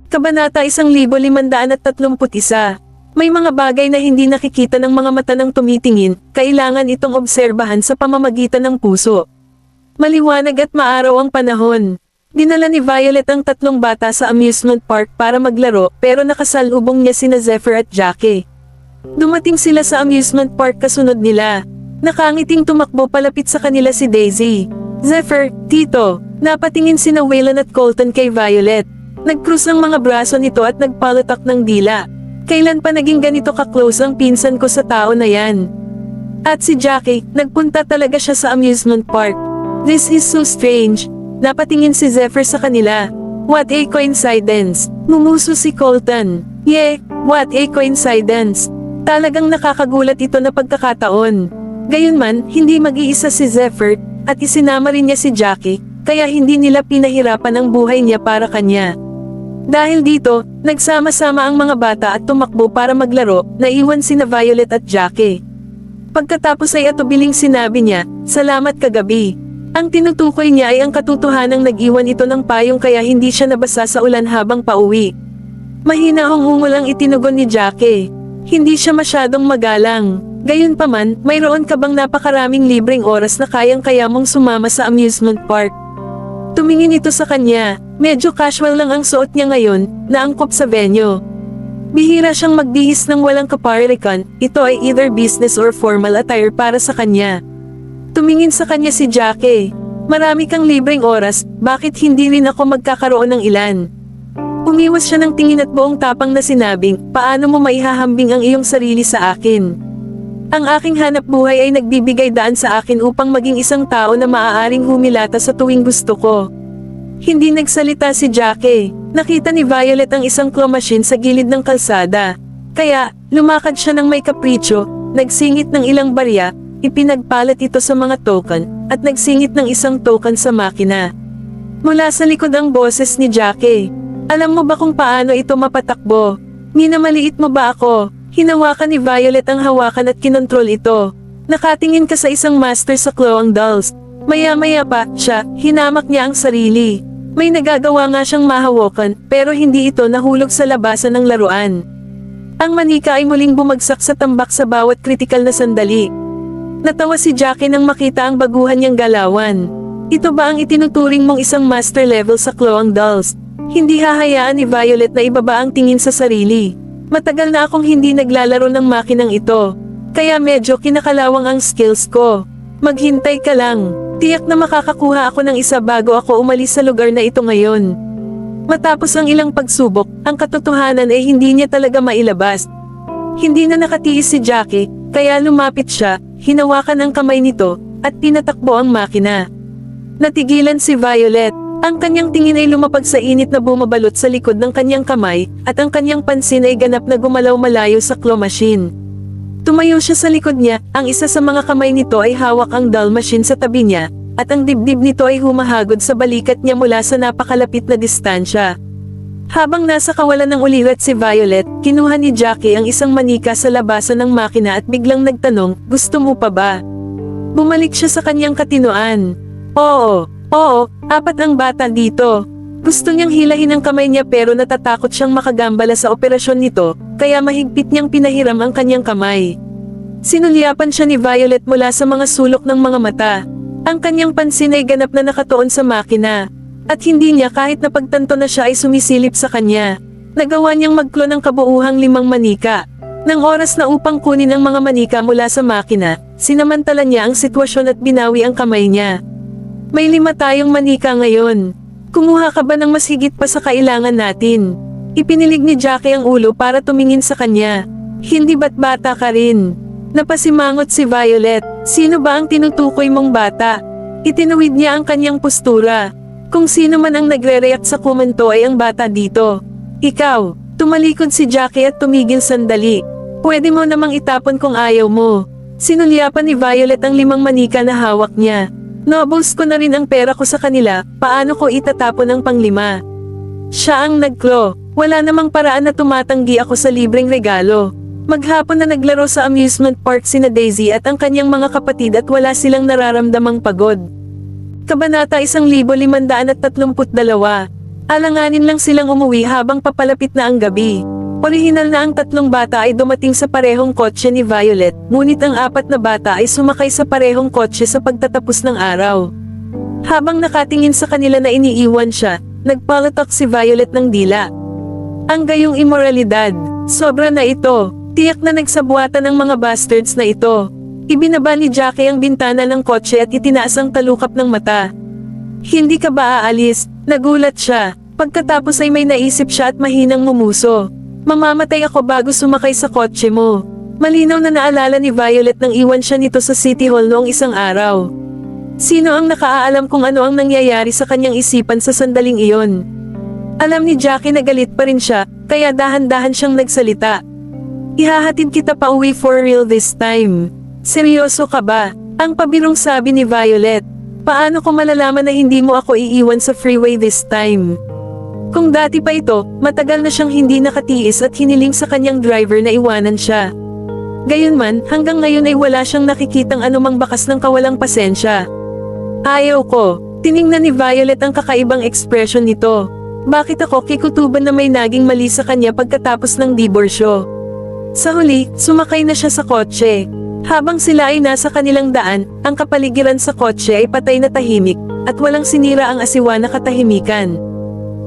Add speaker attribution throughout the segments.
Speaker 1: Kabanata 1531. May mga bagay na hindi nakikita ng mga mata ng tumitingin, kailangan itong obserbahan sa pamamagitan ng puso. Maliwanag at maaraw ang panahon. Dinala ni Violet ang tatlong bata sa amusement park para maglaro, pero nakasalubong niya sina Zephyr at Jackie. Dumating sila sa amusement park kasunod nila. Nakangiting tumakbo palapit sa kanila si Daisy. "Zephyr, Tito." Napatingin sina Waylon at Colton kay Violet. Nag-cruise ang mga braso nito at nagpalatak ng dila. "Kailan pa naging ganito ka-close ang pinsan ko sa tao na yan?" At si Jackie, nagpunta talaga siya sa amusement park. "This is so strange." Napatingin si Zephyr sa kanila. "What a coincidence." Numuso si Colton. "Yeah, what a coincidence." Talagang nakakagulat ito na pagkakataon. Gayunman, hindi mag-iisa si Zephyr, at isinama rin niya si Jackie, kaya hindi nila pinahirapan ang buhay niya para kanya. Dahil dito, nagsama-sama ang mga bata at tumakbo para maglaro, naiwan sina Violet at Jackie. Pagkatapos ay atubiling sinabi niya, "Salamat kagabi." Ang tinutukoy niya ay ang katotohanang nag-iwan ito ng payong kaya hindi siya nabasa sa ulan habang pauwi. Mahinahong ungol ang itinugon ni Jackie. Hindi siya masyadong magalang. Gayunpaman, mayroon ka bang napakaraming libreng oras na kayang-kaya mong sumama sa amusement park? Tumingin ito sa kanya. Medyo casual lang ang suot niya ngayon, na angkop sa venue. Bihira siyang magbihis ng walang kaparirikan, ito ay either business or formal attire para sa kanya. Tumingin sa kanya si Jackie. "Marami kang libreng oras, bakit hindi rin ako magkakaroon ng ilan?" Umiwas siya ng tingin at buong tapang na sinabing, "Paano mo maihahambing ang iyong sarili sa akin? Ang aking hanap buhay ay nagbibigay daan sa akin upang maging isang tao na maaaring humilata sa tuwing gusto ko." Hindi nagsalita si Jackie. Nakita ni Violet ang isang claw machine sa gilid ng kalsada. Kaya, lumakad siya ng may kapritsyo, nagsingit ng ilang barya, ipinagpalat ito sa mga token, at nagsingit ng isang token sa makina. Mula sa likod ang boses ni Jackie. "Alam mo ba kung paano ito mapatakbo? Minamaliit mo ba ako?" Hinawakan ni Violet ang hawakan at kinontrol ito. Nakatingin ka sa isang master sa clawing dolls. Maya-maya pa, siya, hinamak niya ang sarili. May nagagawa nga siyang mahawakan, pero hindi ito nahulog sa labasan ng laruan. Ang manika ay muling bumagsak sa tambak sa bawat kritikal na sandali. Natawa si Jackie nang makita ang baguhan niyang galawan. "Ito ba ang itinuturing mong isang master level sa clawing dolls?" Hindi hahayaan ni Violet na ibaba ang tingin sa sarili. "Matagal na akong hindi naglalaro ng makinang ito, kaya medyo kinakalawang ang skills ko. Maghintay ka lang. Tiyak na makakakuha ako ng isa bago ako umalis sa lugar na ito ngayon." Matapos ang ilang pagsubok, ang katotohanan ay hindi niya talaga mailabas. Hindi na nakatiis si Jackie, kaya lumapit siya, hinawakan ang kamay nito, at tinatakbo ang makina. Natigilan si Violet. Ang kanyang tingin ay lumapag sa init na bumabalot sa likod ng kanyang kamay, at ang kanyang pansin ay ganap na gumalaw malayo sa claw machine. Tumayo siya sa likod niya, ang isa sa mga kamay nito ay hawak ang doll machine sa tabi niya, at ang dibdib nito ay humahagod sa balikat niya mula sa napakalapit na distansya. Habang nasa kawalan ng ulirat si Violet, kinuha ni Jackie ang isang manika sa labasan ng makina at biglang nagtanong, "Gusto mo pa ba?" Bumalik siya sa kanyang katinoan. Oo, 4 ang bata dito. Gusto niyang hilahin ang kamay niya pero natatakot siyang makagambala sa operasyon nito, kaya mahigpit niyang pinahiram ang kanyang kamay. Sinulyapan siya ni Violet mula sa mga sulok ng mga mata. Ang kanyang pansin ay ganap na nakatuon sa makina. At hindi niya kahit napagtanto na siya ay sumisilip sa kanya. Nagawa niyang magklo ng kabuuhang 5 manika. Nang oras na upang kunin ang mga manika mula sa makina, sinamantala niya ang sitwasyon at binawi ang kamay niya. "May 5 tayong manika ngayon. Kumuha ka ba ng mas higit pa sa kailangan natin?" Ipinilig ni Jackie ang ulo para tumingin sa kanya. "Hindi ba't bata ka rin?" Napasimangot si Violet. "Sino ba ang tinutukoy mong bata?" Itinuwid niya ang kanyang postura. "Kung sino man ang nagre-react sa komento ay ang bata dito. Ikaw." Tumalikod si Jackie at tumigil sandali. "Pwede mo namang itapon kung ayaw mo." Sinulyapan ni Violet ang 5 manika na hawak niya. "Naubos ko na rin ang pera ko sa kanila, paano ko itatapon ang pang-5? Siya ang nagklo. Wala namang paraan na tumatanggi ako sa libreng regalo." Maghapon na naglaro sa amusement park sina Daisy at ang kanyang mga kapatid at wala silang nararamdamang pagod. Kabanata 1532. Alanganin lang silang umuwi habang papalapit na ang gabi. Orihinal na ang 3 bata ay dumating sa parehong kotse ni Violet, ngunit ang 4 na bata ay sumakay sa parehong kotse sa pagtatapos ng araw. Habang nakatingin sa kanila na iniiwan siya, nagpalatak si Violet ng dila. Ang gayong imoralidad, sobra na ito, tiyak na nagsabuatan ng mga bastards na ito. Ibinaba ni Jackie ang bintana ng kotse at itinaas ang talukap ng mata. Hindi ka ba aalis? Nagulat siya. Pagkatapos ay may naisip siya at mahinang mumuso. Mamamatay ako bago sumakay sa kotse mo. Malinaw na naalala ni Violet nang iwan siya nito sa City Hall noong isang araw. Sino ang nakaalam kung ano ang nangyayari sa kanyang isipan sa sandaling iyon? Alam ni Jackie na galit pa rin siya, kaya dahan-dahan siyang nagsalita. Ihahatid kita pa uwi for real this time. Seryoso ka ba? Ang pabirong sabi ni Violet. Paano ko malalaman na hindi mo ako iiwan sa freeway this time? Kung dati pa ito, matagal na siyang hindi nakatiis at hiniling sa kanyang driver na iwanan siya. Gayunman, hanggang ngayon ay wala siyang nakikitang anumang bakas ng kawalang pasensya. Ayaw ko. Tiningnan ni Violet ang kakaibang ekspresyon nito. Bakit ako kikutuban na may naging mali sa kanya pagkatapos ng diborsyo? Sa huli, sumakay na siya sa kotse. Habang sila ay nasa kanilang daan, ang kapaligiran sa kotse ay patay na tahimik, at walang sinira ang asiwa na katahimikan.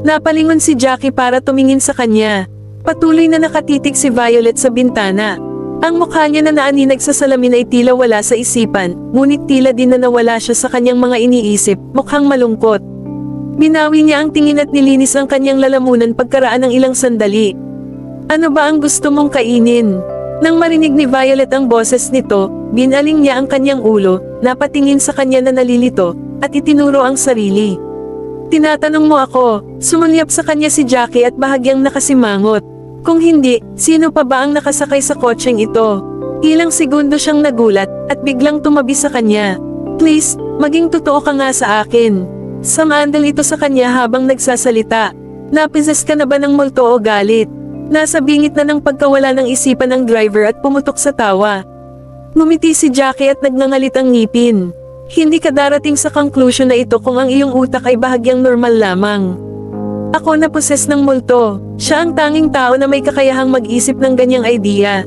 Speaker 1: Napalingon si Jackie para tumingin sa kanya. Patuloy na nakatitig si Violet sa bintana. Ang mukha niya na naaninag sa salamin ay tila wala sa isipan, ngunit tila din na nawala siya sa kanyang mga iniisip, mukhang malungkot. Binawi niya ang tingin at nilinis ang kanyang lalamunan pagkaraan ng ilang sandali. Ano ba ang gusto mong kainin? Nang marinig ni Violet ang boses nito, binaling niya ang kanyang ulo, napatingin sa kanya na nalilito, at itinuro ang sarili. Tinatanong mo ako, sumulyap sa kanya si Jackie at bahagyang nakasimangot. Kung hindi, sino pa ba ang nakasakay sa kotseng ito? Ilang segundo siyang nagulat, at biglang tumabi sa kanya. Please, maging totoo ka nga sa akin. Samandal ito sa kanya habang nagsasalita. Napises ka na ba ng multo o galit? Nasa bingit na ng pagkawala ng isipan ng driver at pumutok sa tawa. Ngumiti si Jackie at nagngangalit ang ngipin. Hindi ka darating sa conclusion na ito kung ang iyong utak ay bahagyang normal lamang. Ako na poses ng multo. Siya ang tanging tao na may kakayahang mag-isip ng ganyang idea.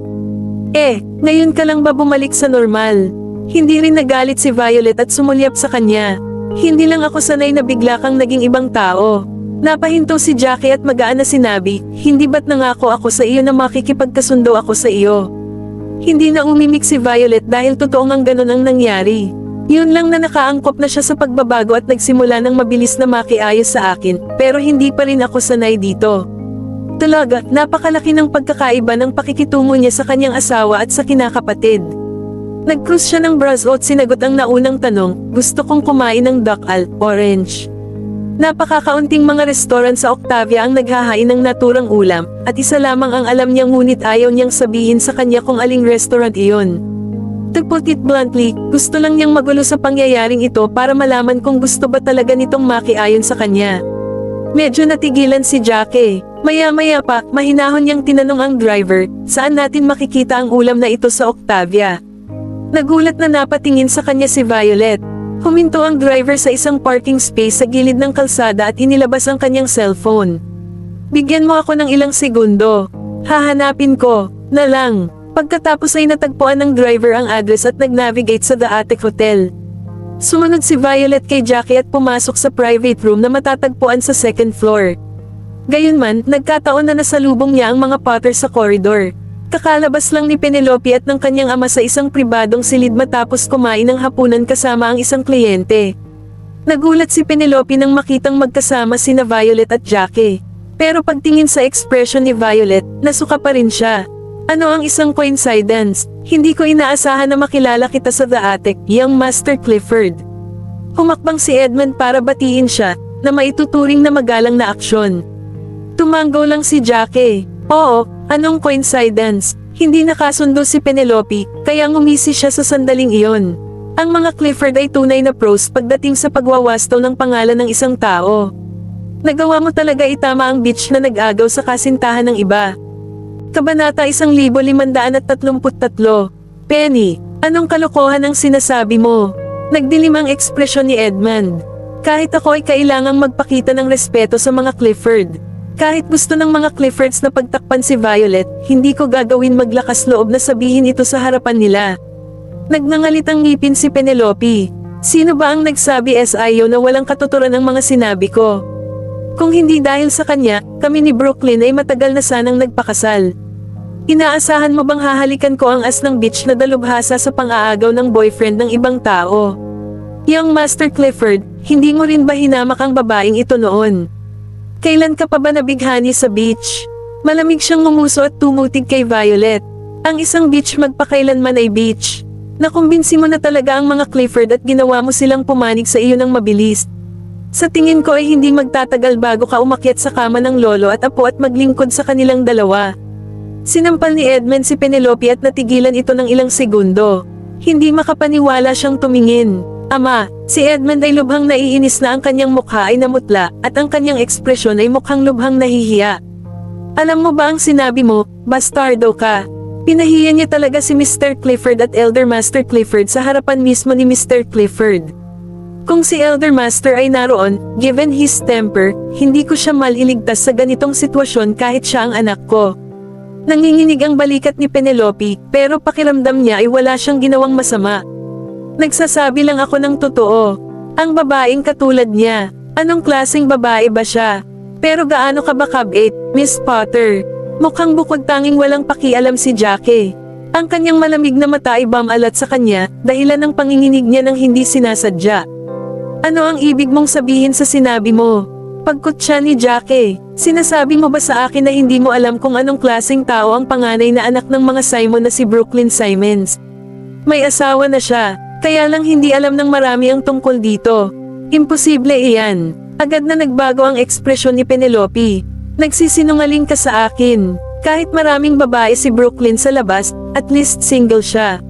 Speaker 1: Ngayon ka lang ba bumalik sa normal? Hindi rin nagalit si Violet at sumulyap sa kanya. Hindi lang ako sanay na bigla kang naging ibang tao. Napahinto si Jackie at magaan na sinabi, hindi ba't nangako ako sa iyo na makikipagkasundo ako sa iyo? Hindi na umimik si Violet dahil totoong ang ganun ang nangyari. Yun lang na nakaangkop na siya sa pagbabago at nagsimula ng mabilis na makiayos sa akin, pero hindi pa rin ako sanay dito. Talaga, napakalaki ng pagkakaiba ng pakikitungo niya sa kanyang asawa at sa kinakapatid. Nag-cruise siya ng braso at sinagot ang naunang tanong, gusto kong kumain ng duck orange. Napakakaunting mga restoran sa Octavia ang naghahain ng naturang ulam, at isa lamang ang alam niya ngunit ayaw niyang sabihin sa kanya kung aling restaurant iyon. To put it bluntly, gusto lang niyang magulo sa pangyayaring ito para malaman kung gusto ba talaga nitong makiayon sa kanya. Medyo natigilan si Jackie. Maya-maya pa, mahinahon niyang tinanong ang driver, saan natin makikita ang ulam na ito sa Octavia? Nagulat na napatingin sa kanya si Violet. Huminto ang driver sa isang parking space sa gilid ng kalsada at inilabas ang kanyang cellphone. Bigyan mo ako ng ilang segundo. Hahanapin ko, na lang. Pagkatapos ay natagpuan ng driver ang address at nag-navigate sa The Attic Hotel. Sumunod si Violet kay Jackie at pumasok sa private room na matatagpuan sa 2nd floor. Gayunman, nagkataon na nasalubong niya ang mga Potter sa corridor. Kakalabas lang ni Penelope at ng kanyang ama sa isang pribadong silid matapos kumain ng hapunan kasama ang isang kliyente. Nagulat si Penelope nang makitang magkasama sina Violet at Jackie. Pero pagtingin sa ekspresyon ni Violet, nasuka pa rin siya. Ano ang isang coincidence? Hindi ko inaasahan na makilala kita sa The Attic, young Master Clifford. Humakbang si Edmund para batiin siya, na maituturing na magalang na aksyon. Tumanggaw lang si Jackie. Oo, anong coincidence? Hindi nakasundo si Penelope, kaya ngumisi siya sa sandaling iyon. Ang mga Clifford ay tunay na pros pagdating sa pagwawasto ng pangalan ng isang tao. Nagawa mo talaga itama ang bitch na nag-agaw sa kasintahan ng iba. Kabanata 1533. Penny, anong kalokohan ang sinasabi mo? Nagdilim ang ekspresyon ni Edmund. Kahit ako ay kailangang magpakita ng respeto sa mga Clifford. Kahit gusto ng mga Cliffords na pagtakpan si Violet, hindi ko gagawin maglakas loob na sabihin ito sa harapan nila. Nagnangalitang ngipin si Penelope. Sino ba ang nagsabi SIO na walang katuturan ang mga sinabi ko? Kung hindi dahil sa kanya, kami ni Brooklyn ay matagal na sanang nagpakasal. Inaasahan mo bang hahalikan ko ang as ng bitch na dalubhasa sa pang-aagaw ng boyfriend ng ibang tao? Young Master Clifford, hindi mo rin ba hinamak ang babaeng ito noon? Kailan ka pa ba nabighani sa beach? Malamig siyang ngumuso at tumutig kay Violet. Ang isang beach magpakailanman ay beach. Nakumbinsi mo na talaga ang mga Clifford at ginawa mo silang pumanig sa iyo ng mabilis. Sa tingin ko ay hindi magtatagal bago ka umakyat sa kama ng lolo at apo at maglingkod sa kanilang dalawa. Sinampal ni Edmund si Penelope at natigilan ito ng ilang segundo. Hindi makapaniwala siyang tumingin. Ama, si Edmund ay lubhang naiinis na ang kanyang mukha ay namutla at ang kanyang ekspresyon ay mukhang lubhang nahihiya. Alam mo ba ang sinabi mo, bastardo ka? Pinahiya niya talaga si Mr. Clifford at Elder Master Clifford sa harapan mismo ni Mr. Clifford. Kung si Elder Master ay naroon, given his temper, hindi ko siya maliligtas sa ganitong sitwasyon kahit siya ang anak ko. Nanginginig ang balikat ni Penelope, pero pakiramdam niya ay wala siyang ginawang masama. Nagsasabi lang ako ng totoo. Ang babaeng katulad niya. Anong klaseng babae ba siya? Pero gaano ka ba kabait, Miss Potter? Mukhang bukod tanging walang pakialam si Jackie. Ang kanyang malamig na mata ay bumalat sa kanya, dahilan ng panginginig niya ng hindi sinasadya. Ano ang ibig mong sabihin sa sinabi mo? Pagkutsa ni Jackie, sinasabi mo ba sa akin na hindi mo alam kung anong klaseng tao ang panganay na anak ng mga Simon na si Brooklyn Simons? May asawa na siya. Kaya lang hindi alam ng marami ang tungkol dito. Imposible iyan. Agad na nagbago ang ekspresyon ni Penelope. Nagsisinungaling ka sa akin. Kahit maraming babae si Brooklyn sa labas, at least single siya.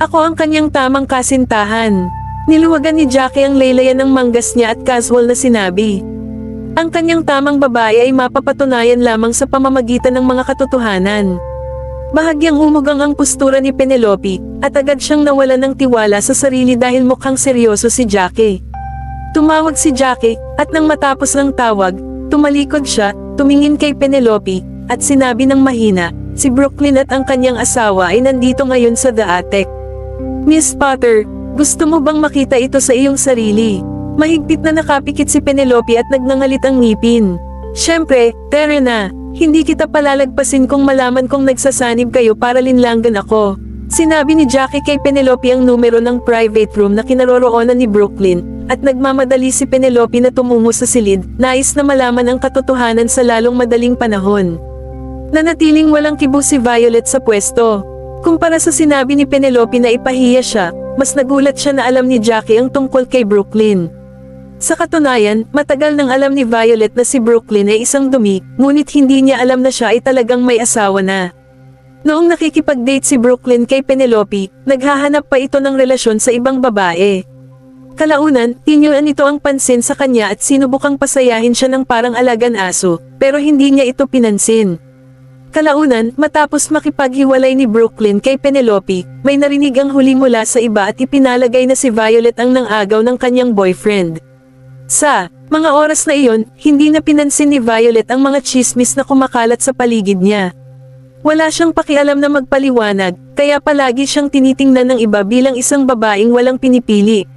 Speaker 1: Ako ang kanyang tamang kasintahan. Niluwagan ni Jackie ang laylayan ng manggas niya at casual na sinabi. Ang kanyang tamang babae ay mapapatunayan lamang sa pamamagitan ng mga katotohanan. Bahagyang umugang ang postura ni Penelope, at agad siyang nawalan ng tiwala sa sarili dahil mukhang seryoso si Jackie. Tumawag si Jackie, at nang matapos ng tawag, tumalikod siya, tumingin kay Penelope, at sinabi ng mahina, si Brooklyn at ang kanyang asawa ay nandito ngayon sa The Attic. Miss Potter, gusto mo bang makita ito sa iyong sarili? Mahigpit na nakapikit si Penelope at nagngangalit ang ngipin. Siyempre, tara na. Hindi kita palalagpasin kung malaman kong nagsasanib kayo para linlangan ako. Sinabi ni Jackie kay Penelope ang numero ng private room na kinaroroonan ni Brooklyn, at nagmamadali si Penelope na tumungo sa silid, nais na malaman ang katotohanan sa lalong madaling panahon. Nanatiling walang kibo si Violet sa pwesto. Kumpara sa sinabi ni Penelope na ipahiya siya, mas nagulat siya na alam ni Jackie ang tungkol kay Brooklyn. Sa katunayan, matagal nang alam ni Violet na si Brooklyn ay isang dumi, ngunit hindi niya alam na siya ay talagang may asawa na. Noong nakikipag-date si Brooklyn kay Penelope, naghahanap pa ito ng relasyon sa ibang babae. Kalaunan, tinuan nito ang pansin sa kanya at sinubukang pasayahin siya ng parang alagan aso, pero hindi niya ito pinansin. Kalaunan, matapos makipaghiwalay ni Brooklyn kay Penelope, may narinig ang huli mula sa iba at ipinalagay na si Violet ang nang-agaw ng kanyang boyfriend. Sa mga oras na iyon, hindi na pinansin ni Violet ang mga chismis na kumakalat sa paligid niya. Wala siyang pakialam na magpaliwanag, kaya palagi siyang tinitingnan ng iba bilang isang babaeng walang pinipili.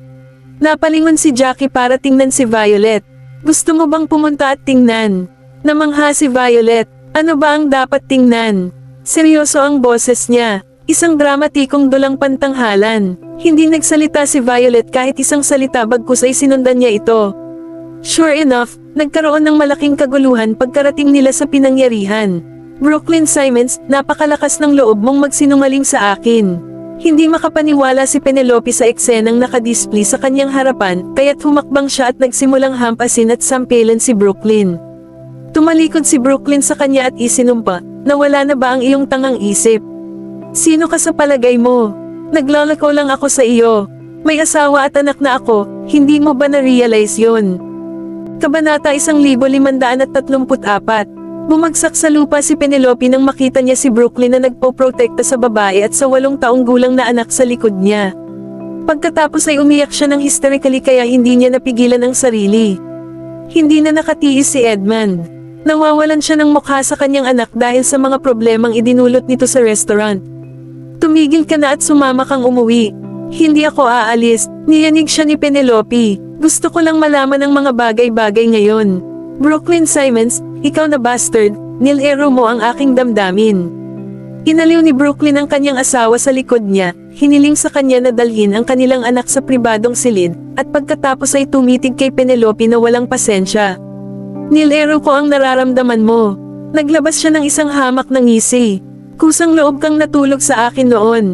Speaker 1: Napalingon si Jackie para tingnan si Violet. Gusto mo bang pumunta at tingnan? Namangha si Violet. Ano ba ang dapat tingnan? Seryoso ang boses niya. Isang dramatikong dulang pantanghalan. Hindi nagsalita si Violet kahit isang salita bagkus ay sinundan niya ito. Sure enough, nagkaroon ng malaking kaguluhan pagkarating nila sa pinangyarihan. Brooklyn Simons, napakalakas ng loob mong magsinungaling sa akin. Hindi makapaniwala si Penelope sa eksenang nakadisplay sa kanyang harapan, kaya't humakbang siya at nagsimulang hampasin at sampilan si Brooklyn. Tumalikod si Brooklyn sa kanya at isinumpa, nawala na ba ang iyong tangang isip? Sino ka sa palagay mo? Naglalako lang ako sa iyo. May asawa at anak na ako, hindi mo ba na-realize yun? Kabanata 1534. Bumagsak sa lupa si Penelope nang makita niya si Brooklyn na nagpoprotekta sa babae at sa 8 taong gulang na anak sa likod niya. Pagkatapos ay umiyak siya ng hysterically kaya hindi niya napigilan ang sarili. Hindi na nakatiis si Edmund. Nawawalan siya ng mukha sa kanyang anak dahil sa mga problemang idinulot nito sa restaurant. Tumigil ka na at sumama kang umuwi. Hindi ako aalis, niyanig siya ni Penelope. Gusto ko lang malaman ang mga bagay-bagay ngayon. Brooklyn Simons, ikaw na bastard, nilero mo ang aking damdamin. Inaliw ni Brooklyn ang kanyang asawa sa likod niya, hiniling sa kanya na dalhin ang kanilang anak sa pribadong silid, at pagkatapos ay tumitig kay Penelope na walang pasensya. Nilero ko ang nararamdaman mo. Naglabas siya ng isang hamak ng ngisi. Kusang loob kang natulog sa akin noon.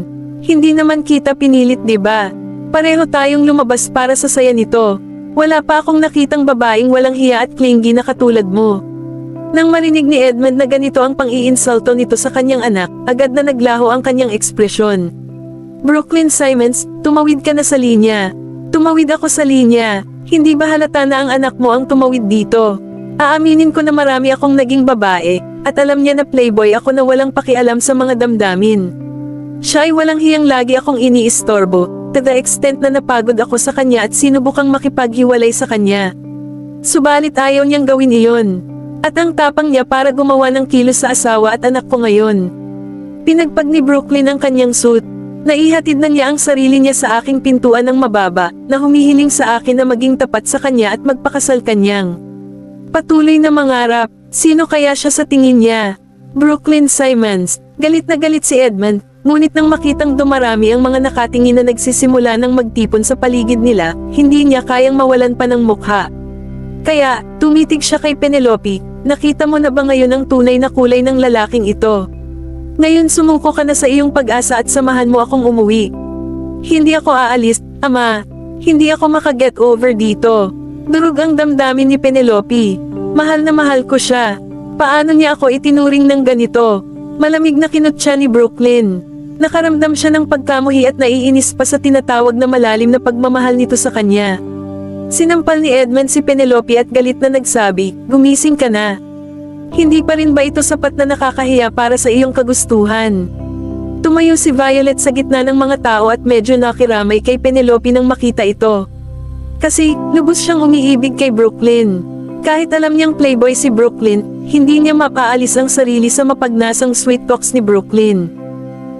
Speaker 1: Hindi naman kita pinilit, diba? Pareho tayong lumabas para sa saya nito. Wala pa akong nakitang babaeng walang hiya at clingy na katulad mo. Nang marinig ni Edmund na ganito ang pang-iinsulto nito sa kanyang anak, agad na naglaho ang kanyang ekspresyon. Brooklyn Simons, tumawid ka na sa linya. Tumawid ako sa linya. Hindi ba halata na ang anak mo ang tumawid dito? Aaminin ko na marami akong naging babae, at alam niya na playboy ako na walang pakialam sa mga damdamin. Siya ay walang hiyang lagi akong iniistorbo, to the extent na napagod ako sa kanya at sinubukang makipaghiwalay sa kanya. Subalit ayaw niyang gawin iyon. At ang tapang niya para gumawa ng kilos sa asawa at anak ko ngayon. Pinagpag ni Brooklyn ang kanyang suit. Naihatid na niya ang sarili niya sa aking pintuan ng mababa, na humihiling sa akin na maging tapat sa kanya at magpakasal kanyang. Patuloy na mangarap, sino kaya siya sa tingin niya? Brooklyn Simons, galit na galit si Edmund, ngunit nang makitang dumarami ang mga nakatingin na nagsisimula ng magtipon sa paligid nila, hindi niya kayang mawalan pa ng mukha. Kaya, tumitig siya kay Penelope, nakita mo na ba ngayon ang tunay na kulay ng lalaking ito? Ngayon sumuko ka na sa iyong pag-asa at samahan mo akong umuwi. Hindi ako aalis, ama. Hindi ako makaget over dito. Durog ang damdamin ni Penelope. Mahal na mahal ko siya. Paano niya ako itinuring ng ganito? Malamig na kinutya ni Brooklyn. Nakaramdam siya ng pagkamuhi at naiinis pa sa tinatawag na malalim na pagmamahal nito sa kanya. Sinampal ni Edmund si Penelope at galit na nagsabi, gumising ka na. Hindi pa rin ba ito sapat na nakakahiya para sa iyong kagustuhan? Tumayo si Violet sa gitna ng mga tao at medyo nakiramay kay Penelope nang makita ito. Kasi, lubos siyang umiibig kay Brooklyn. Kahit alam niyang playboy si Brooklyn, hindi niya mapaalis ang sarili sa mapagnasang sweet talks ni Brooklyn.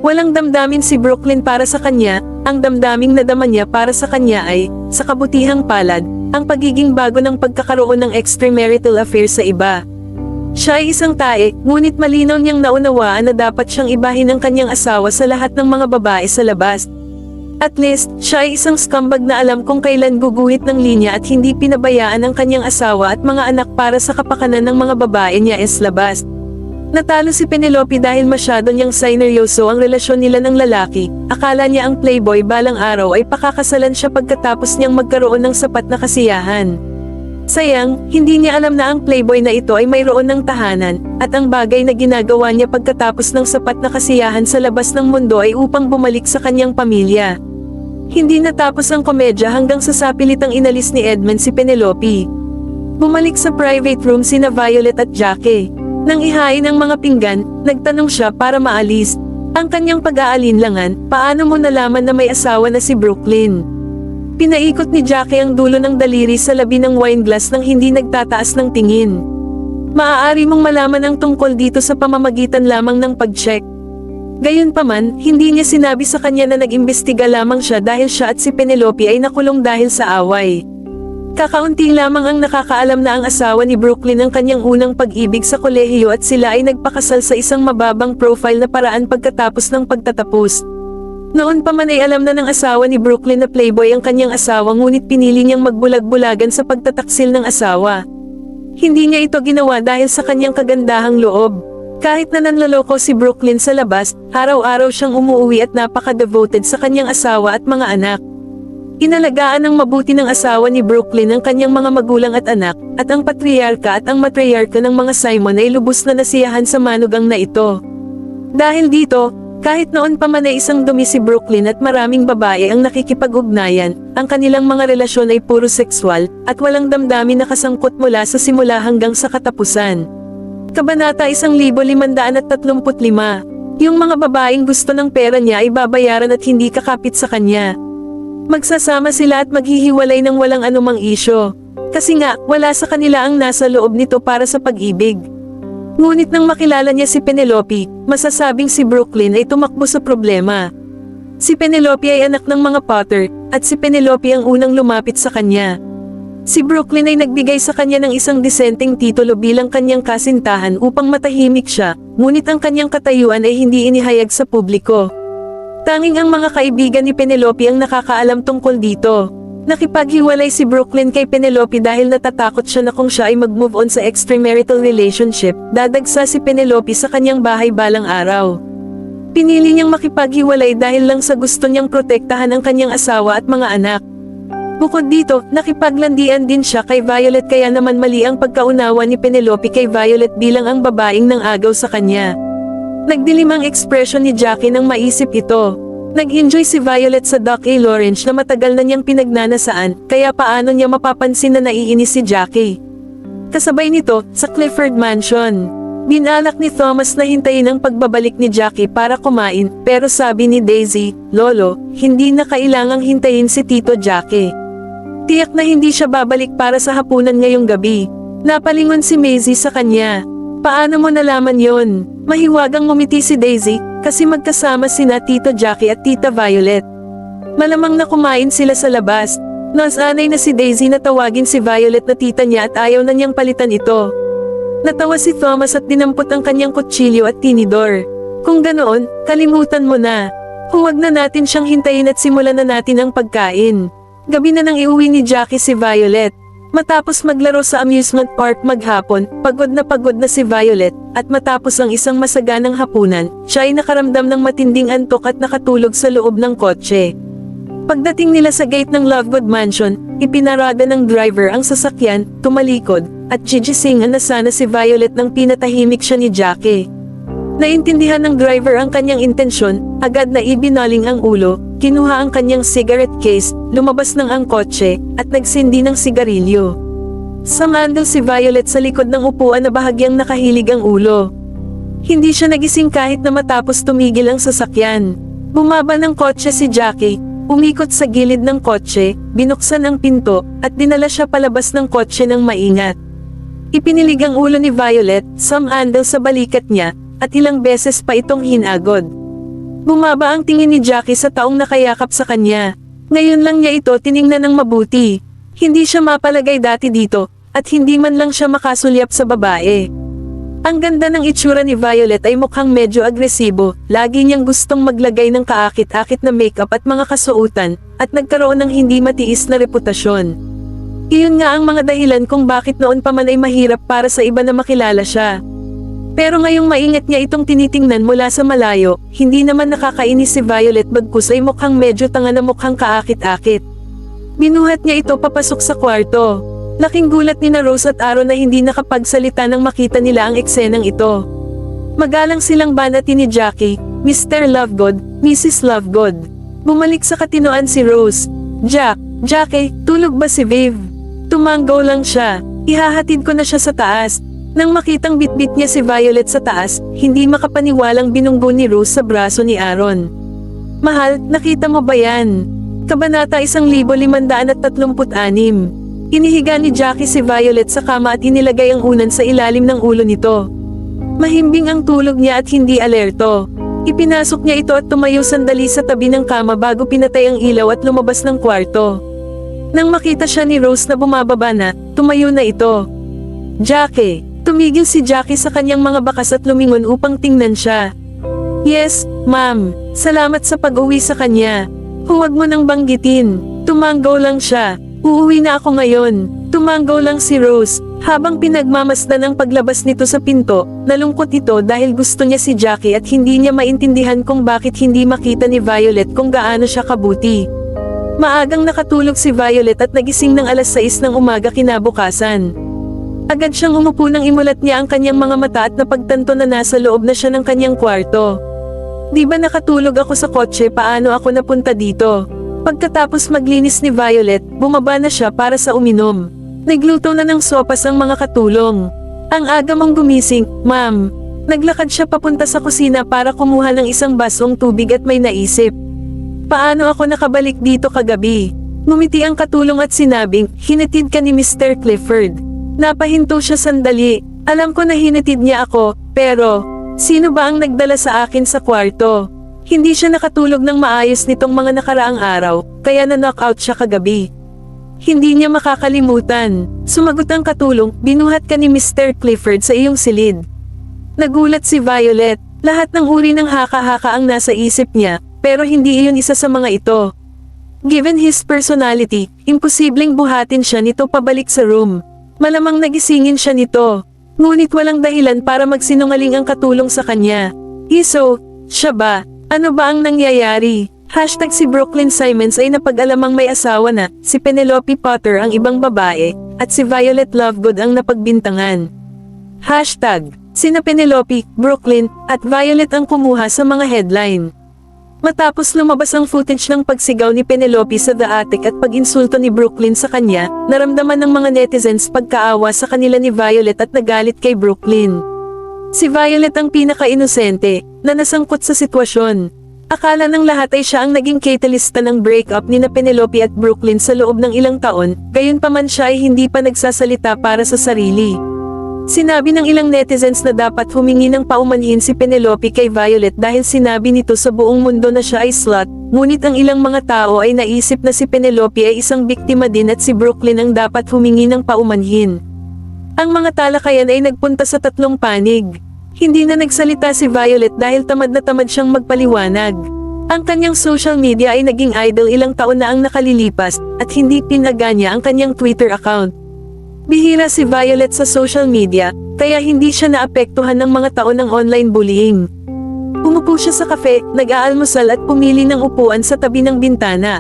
Speaker 1: Walang damdamin si Brooklyn para sa kanya, ang damdaming nadama niya para sa kanya ay, sa kabutihang palad, ang pagiging bago ng pagkakaroon ng extramarital affair sa iba. Siya ay isang tae, ngunit malinaw niyang naunawaan na dapat siyang ibahin ang kanyang asawa sa lahat ng mga babae sa labas. At least, siya ay isang scumbag na alam kung kailan guguhit ng linya at hindi pinabayaan ang kanyang asawa at mga anak para sa kapakanan ng mga babae niya sa labas. Natalo si Penelope dahil masyado niyang sineryoso ang relasyon nila ng lalaki. Akala niya ang playboy balang araw ay pakakasalan siya pagkatapos niyang magkaroon ng sapat na kasiyahan. Sayang, hindi niya alam na ang playboy na ito ay mayroon ng tahanan, at ang bagay na ginagawa niya pagkatapos ng sapat na kasiyahan sa labas ng mundo ay upang bumalik sa kanyang pamilya. Hindi natapos ang komedya hanggang sa sapilitang inalis ni Edmund si Penelope. Bumalik sa private room sina Violet at Jackie. Nang ihain ang mga pinggan, nagtanong siya para maalis. Ang kanyang pag-aalinlangan, paano mo nalaman na may asawa na si Brooklyn? Pinaikot ni Jackie ang dulo ng daliri sa labi ng wine glass nang hindi nagtataas ng tingin. Maaari mong malaman ang tungkol dito sa pamamagitan lamang ng pag-check. Gayunpaman, hindi niya sinabi sa kanya na nag-imbestiga lamang siya dahil siya at si Penelope ay nakulong dahil sa away. Kakaunti lamang ang nakakaalam na ang asawa ni Brooklyn ang kanyang unang pag-ibig sa kolehiyo at sila ay nagpakasal sa isang mababang profile na paraan pagkatapos ng pagtatapos. Noon pa man ay alam na ng asawa ni Brooklyn na playboy ang kanyang asawa ngunit pinili niyang magbulag-bulagan sa pagtataksil ng asawa. Hindi niya ito ginawa dahil sa kanyang kagandahang loob. Kahit na nanloloko si Brooklyn sa labas, araw-araw siyang umuwi at napaka-devoted sa kanyang asawa at mga anak. Inalagaan ng mabuti ng asawa ni Brooklyn ang kanyang mga magulang at anak, at ang patriarka at ang matriarka ng mga Simon ay lubos na nasiyahan sa manugang na ito. Dahil dito, kahit noon pa man ay isang dumi si Brooklyn at maraming babae ang nakikipag-ugnayan, ang kanilang mga relasyon ay puro sexual, at walang damdamin na kasangkot mula sa simula hanggang sa katapusan. Kabanata 1535. Yung mga babaeng gusto ng pera niya ay babayaran at hindi kakapit sa kanya. Magsasama sila at maghihiwalay ng walang anumang isyo. Kasi nga, wala sa kanila ang nasa loob nito para sa pag-ibig. Ngunit nang makilala niya si Penelope, masasabing si Brooklyn ay tumakbo sa problema. Si Penelope ay anak ng mga Potter, at si Penelope ang unang lumapit sa kanya. Si Brooklyn ay nagbigay sa kanya ng isang disenteng titulo bilang kanyang kasintahan upang matahimik siya, ngunit ang kanyang katayuan ay hindi inihayag sa publiko. Tanging ang mga kaibigan ni Penelope ang nakakaalam tungkol dito. Nakipaghiwalay si Brooklyn kay Penelope dahil natatakot siya na kung siya ay mag-move on sa extramarital relationship, dadagsa si Penelope sa kanyang bahay balang araw. Pinili niyang makipaghiwalay dahil lang sa gusto niyang protektahan ang kanyang asawa at mga anak. Bukod dito, nakipaglandian din siya kay Violet kaya naman mali ang pagkaunawa ni Penelope kay Violet bilang ang babaeng nang agaw sa kanya. Nagdilim ang ekspresyon ni Jackie nang maisip ito. Nag-enjoy si Violet sa Dock A. Lawrence na matagal na niyang pinagnanasaan, kaya paano niya mapapansin na naiinis si Jackie. Kasabay nito, sa Clifford Mansion. Binalak ni Thomas na hintayin ang pagbabalik ni Jackie para kumain, pero sabi ni Daisy, "Lolo, hindi na kailangang hintayin si Tito Jackie. Tiyak na hindi siya babalik para sa hapunan ngayong gabi." Napalingon si Maisie sa kanya. "Paano mo nalaman yon?" Mahiwagang ngumiti si Daisy, kasi magkasama sina Tito Jackie at Tita Violet. Malamang na kumain sila sa labas. Nasanay na si Daisy na tawagin si Violet na tita niya at ayaw na niyang palitan ito. Natawa si Thomas at dinampot ang kanyang kutsilyo at tinidor. "Kung ganoon, kalimutan mo na. Huwag na natin siyang hintayin at simulan na natin ang pagkain." Gabi na nang iuwi ni Jackie si Violet. Matapos maglaro sa amusement park maghapon, pagod na si Violet, at matapos ang isang masaganang hapunan, siya ay nakaramdam ng matinding antok at nakatulog sa loob ng kotse. Pagdating nila sa gate ng Lovegood Mansion, ipinarada ng driver ang sasakyan, tumalikod, at gigisingan na sana si Violet nang pinatahimik siya ni Jackie. Naintindihan ng driver ang kanyang intensyon, agad na ibinaling ang ulo, kinuha ang kanyang cigarette case, lumabas ng ang kotse, at nagsindi ng sigarilyo. Sumandal si Violet sa likod ng upuan na bahagyang nakahilig ang ulo. Hindi siya nagising kahit na matapos tumigil ang sasakyan. Bumaba ng kotse si Jackie, umikot sa gilid ng kotse, binuksan ang pinto, at dinala siya palabas ng kotse ng maingat. Ipinilig ang ulo ni Violet, sumandal sa balikat niya, at ilang beses pa itong hinagod. Bumaba ang tingin ni Jackie sa taong nakayakap sa kanya. Ngayon lang niya ito tiningnan ng mabuti. Hindi siya mapalagay dati dito, at hindi man lang siya makasulyap sa babae. Ang ganda ng itsura ni Violet ay mukhang medyo agresibo, lagi niyang gustong maglagay ng kaakit-akit na makeup at mga kasuotan, at nagkaroon ng hindi matiis na reputasyon. Iyon nga ang mga dahilan kung bakit noon pa man ay mahirap para sa iba na makilala siya. Pero ngayong maingat niya itong tinitingnan mula sa malayo, hindi naman nakakainis si Violet bagkus ay mukhang medyo tanga na mukhang kaakit-akit. Binuhat niya ito papasok sa kwarto. Laking gulat ni na Rose at Aaron na hindi nakapagsalita nang makita nila ang eksenang ito. Magalang silang banati ni Jackie, "Mr. Lovegood, Mrs. Lovegood." Bumalik sa katinoan si Rose. Jackie, tulog ba si Viv?" Tumanggaw lang siya. "Ihahatid ko na siya sa taas." Nang makitang bitbit niya si Violet sa taas, hindi makapaniwalang binunggo ni Rose sa braso ni Aaron. "Mahal, nakita mo ba yan?" Kabanata 1536. Inihiga ni Jackie si Violet sa kama at inilagay ang unan sa ilalim ng ulo nito. Mahimbing ang tulog niya at hindi alerto. Ipinasok niya ito at tumayo sandali sa tabi ng kama bago pinatay ang ilaw at lumabas ng kwarto. Nang makita siya ni Rose na bumababa na, tumayo na ito. "Jackie." Tumigil si Jackie sa kanyang mga bakas at lumingon upang tingnan siya. "Yes, ma'am. Salamat sa pag-uwi sa kanya. Huwag mo nang banggitin." Tumanggaw lang siya. "Uuwi na ako ngayon." Tumanggaw lang si Rose. Habang pinagmamasdan ang paglabas nito sa pinto, nalungkot ito dahil gusto niya si Jackie at hindi niya maintindihan kung bakit hindi makita ni Violet kung gaano siya kabuti. Maagang nakatulog si Violet at nagising ng alas 6 ng umaga kinabukasan. Agad siyang umupo nang imulat niya ang kanyang mga mata at napagtanto na nasa loob na siya ng kanyang kwarto. "Di ba nakatulog ako sa kotse, paano ako napunta dito?" Pagkatapos maglinis ni Violet, bumaba na siya para sa uminom. Nagluto na ng sopas ang mga katulong. "Ang aga mong gumising, ma'am." Naglakad siya papunta sa kusina para kumuha ng isang basong tubig at may naisip. Paano ako nakabalik dito kagabi? Ngumiti ang katulong at sinabing, hinatid ka ni Mr. Clifford. Napahinto siya sandali. Alam ko na hinatid niya ako, pero, sino ba ang nagdala sa akin sa kwarto? Hindi siya nakatulog ng maayos nitong mga nakaraang araw, kaya na-knockout siya kagabi. Hindi niya makakalimutan. Sumagot ang katulong, binuhat ka ni Mr. Clifford sa iyong silid. Nagulat si Violet. Lahat ng uri ng haka-haka ang nasa isip niya, pero hindi iyon isa sa mga ito. Given his personality, imposibleng buhatin siya nito pabalik sa room. Malamang nagisingin siya nito. Ngunit walang dahilan para magsinungaling ang katulong sa kanya. Iso, siya ba? Ano ba ang nangyayari? Hashtag si Brooklyn Simons ay napag-alamang may asawa na, si Penelope Potter ang ibang babae, at si Violet Lovegood ang napagbintangan. Hashtag, sina Penelope, Brooklyn, at Violet ang kumuha sa mga headline. Matapos lumabas ang footage ng pagsigaw ni Penelope sa The Attic at pag-insulto ni Brooklyn sa kanya, naramdaman ng mga netizens pagkaawa sa kanila ni Violet at nagalit kay Brooklyn. Si Violet ang pinaka-inosente, na nasangkot sa sitwasyon. Akala ng lahat ay siya ang naging catalyst ng breakup ni na Penelope at Brooklyn sa loob ng ilang taon, gayunpaman siya ay hindi pa nagsasalita para sa sarili. Sinabi ng ilang netizens na dapat humingi ng paumanhin si Penelope kay Violet dahil sinabi nito sa buong mundo na siya ay slut, ngunit ang ilang mga tao ay naisip na si Penelope ay isang biktima din at si Brooklyn ang dapat humingi ng paumanhin. Ang mga talakayan ay nagpunta sa tatlong panig. Hindi na nagsalita si Violet dahil tamad na tamad siyang magpaliwanag. Ang kanyang social media ay naging idle ilang taon na ang nakalilipas at hindi pinaganya ang kanyang Twitter account. Bihira si Violet sa social media, kaya hindi siya naapektuhan ng mga taon ng online bullying. Umupo siya sa kafe, nag-aalmusal at pumili ng upuan sa tabi ng bintana.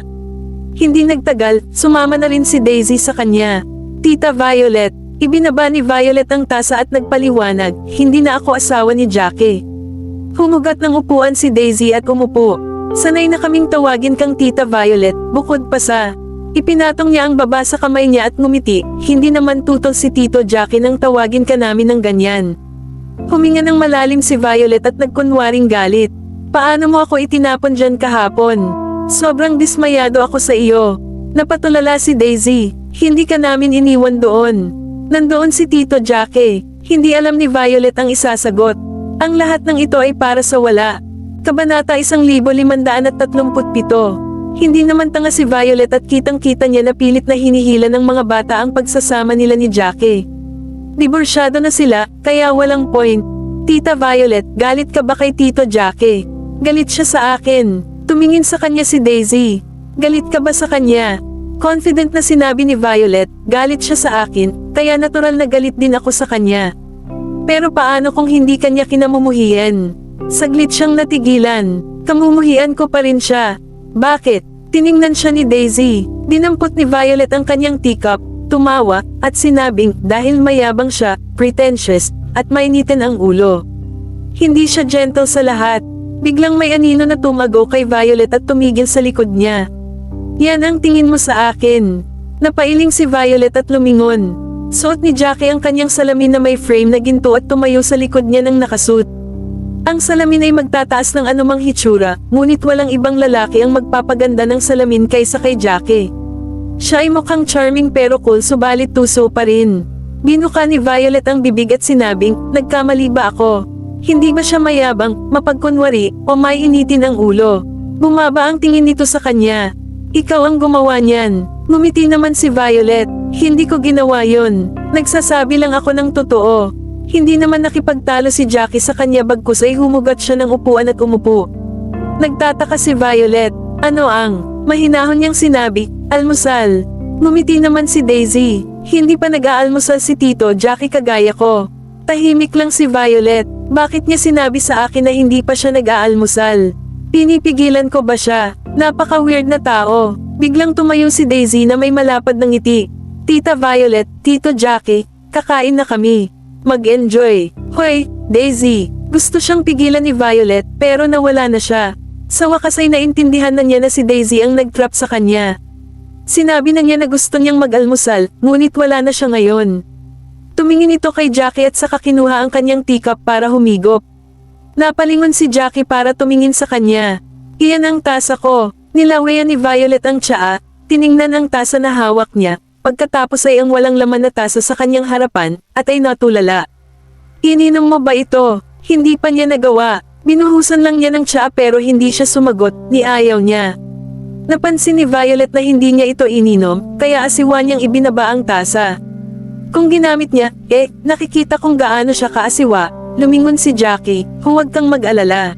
Speaker 1: Hindi nagtagal, sumama na rin si Daisy sa kanya. Tita Violet, ibinaba ni Violet ang tasa at nagpaliwanag, hindi na ako asawa ni Jackie. Humugat ng upuan si Daisy at umupo. Sanay na kaming tawagin kang Tita Violet, bukod pa sa... Ipinatong niya ang baba sa kamay niya at ngumiti, hindi naman tutol si Tito Jackie nang tawagin ka namin ng ganyan. Huminga ng malalim si Violet at nagkunwaring galit. Paano mo ako itinapon dyan kahapon? Sobrang dismayado ako sa iyo. Napatulala si Daisy, hindi ka namin iniwan doon. Nandoon si Tito Jackie, hindi alam ni Violet ang isasagot. Ang lahat ng ito ay para sa wala. Kabanata 1537. Hindi naman tanga si Violet at kitang-kita niya na pilit na hinihila ng mga bata ang pagsasama nila ni Jackie. Diborsyado na sila, kaya walang point. Tita Violet, galit ka ba kay Tito Jackie? Galit siya sa akin. Tumingin sa kanya si Daisy. Galit ka ba sa kanya? Confident na sinabi ni Violet, galit siya sa akin, kaya natural na galit din ako sa kanya. Pero paano kung hindi kanya kinamumuhian? Saglit siyang natigilan. Kamumuhian ko pa rin siya. Bakit? Tiningnan siya ni Daisy. Dinampot ni Violet ang kanyang teacup, tumawa, at sinabing dahil mayabang siya, pretentious, at mainitin ang ulo. Hindi siya gentle sa lahat. Biglang may anino na tumago kay Violet at tumigil sa likod niya. Yan ang tingin mo sa akin. Napailing si Violet at lumingon. Suot ni Jackie ang kanyang salamin na may frame na ginto at tumayo sa likod niya ng nakasuot. Ang salamin ay magtataas ng anumang hitsura, ngunit walang ibang lalaki ang magpapaganda ng salamin kaysa kay Jackie. Siya ay mukhang charming pero cool subalit tuso pa rin. Binuka ni Violet ang bibig at sinabing, nagkamali ba ako? Hindi ba siya mayabang, mapagkunwari, o may initin ang ulo? Bumaba ang tingin nito sa kanya. Ikaw ang gumawa niyan. Ngumiti naman si Violet. Hindi ko ginawa yon. Nagsasabi lang ako ng totoo. Hindi naman nakipagtalo si Jackie sa kanya bagkus ay humugat siya ng upuan at umupo. Nagtataka si Violet. Ano ang? Mahinahon niyang sinabi, almusal. Ngumiti naman si Daisy. Hindi pa nag-aalmusal si Tito Jackie kagaya ko. Tahimik lang si Violet. Bakit niya sinabi sa akin na hindi pa siya nag-aalmusal? Pinipigilan ko ba siya? Napaka-weird na tao. Biglang tumayo si Daisy na may malapad ng ngiti. Tita Violet, Tito Jackie, kakain na kami. Mag-enjoy. Hoy, Daisy. Gusto siyang pigilan ni Violet pero nawala na siya. Sa wakas ay naintindihan na niya na si Daisy ang nag-trap sa kanya. Sinabi na niya na gusto niyang mag-almusal, ngunit wala na siya ngayon. Tumingin ito kay Jackie at saka kinuha ang kanyang teacup para humigop. Napalingon si Jackie para tumingin sa kanya. Iyan ang tasa ko. Nilawayan ni Violet ang tsaa, tiningnan ang tasa na hawak niya, pagkatapos ay ang walang laman na tasa sa kanyang harapan, at ay natulala. Ininom mo ba ito? Hindi pa niya nagawa. Binuhusan lang niya ng tsaa pero hindi siya sumagot, ni ayaw niya. Napansin ni Violet na hindi niya ito ininom, kaya asiwa niyang ibinaba ang tasa. Kung ginamit niya, nakikita kung gaano siya kaasiwa, lumingon si Jackie, huwag kang mag-alala.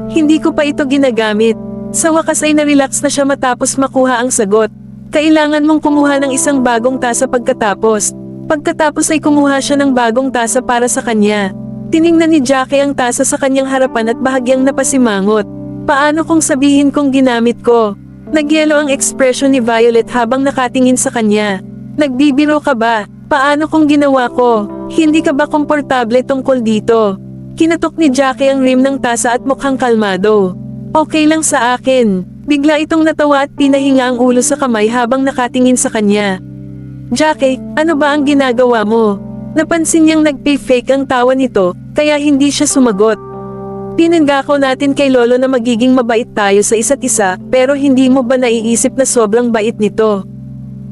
Speaker 1: Hindi ko pa ito ginagamit. Sa wakas ay na-relax na siya matapos makuha ang sagot. Kailangan mong kumuha ng isang bagong tasa pagkatapos. Pagkatapos ay kumuha siya ng bagong tasa para sa kanya. Tiningnan ni Jackie ang tasa sa kanyang harapan at bahagyang napasimangot. Paano kung sabihin kong ginamit ko? Nagyelo ang ekspresyon ni Violet habang nakatingin sa kanya. Nagbibiro ka ba? Paano kung ginawa ko? Hindi ka ba komportable tungkol dito? Kinatok ni Jackie ang rim ng tasa at mukhang kalmado. Okay lang sa akin. Bigla itong natawa at pinahinga ang ulo sa kamay habang nakatingin sa kanya. Jackie, ano ba ang ginagawa mo? Napansin niyang nagpe-fake ang tawa nito, kaya hindi siya sumagot. Pinangako natin kay Lolo na magiging mabait tayo sa isa't isa, pero hindi mo ba naiisip na sobrang bait nito?